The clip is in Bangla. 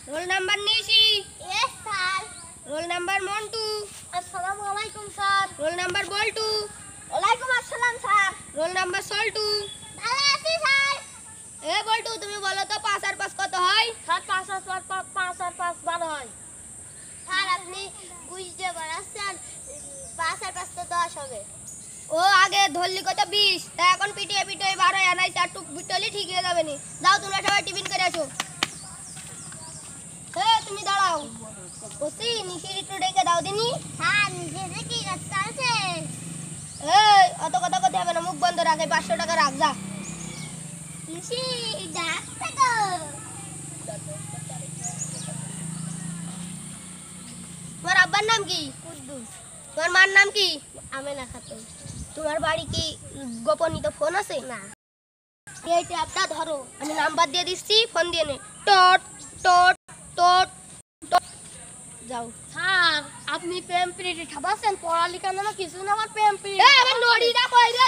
Roll number Nishi. Yes sir. Roll number Montu. अस्सलाम वालेकुम सर। Roll number bolt. ওয়ালাইকুম আসসালাম স্যার। Roll number सोल्टू। ভালো আছি স্যার। এ বল্টু তুমি বলো তো 5 আর 5 কত হয়? স্যার 5 আর 5 12 হয়। স্যার আপনি বুঝতে পারছেন 5 আর 5 তো 10 হবে। ও আগে ধরলি কত 20, তা এখন পিটিয়ে পিটিয়ে 12 আনাই 4 টুক বিটলি ঠিক হয়ে যাবে নি। যাও তোমরা সবাই টিফিন করে আসো। তুমি দাঁড়াও। ওসি নিশির একটু ডেকে দাও দিনি। স্যার নিজে দেখি চলছে। অত কথা কথা হবে না, মুখ বন্ধ রাখ। 500 টাকা রাখ যা। নিশি ডাকতে তো। তোমার আব্বার নাম কি? কুদ্দুস। তোমার মার নাম কি? আমেনা খাতুন। তোমার বাড়ি কি গোপনীত ফোন আছে? না। এই ট্যাপটা ধরো, আমি নাম্বার দিয়ে দিচ্ছি, ফোন দিয়ে নে। টট টট টট টট। যাও। স্যার আপনি প্রেম পিরিয়ড খাবাছেন, পড়ালেখা না কিছু না, আমার প্রেম পিরিয়ড। আমার নড়িটা কই রে?